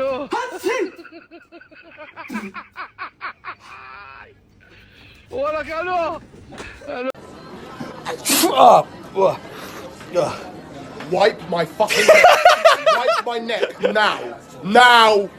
الو ولك الو Wipe my fucking neck. Wipe my neck now. Now.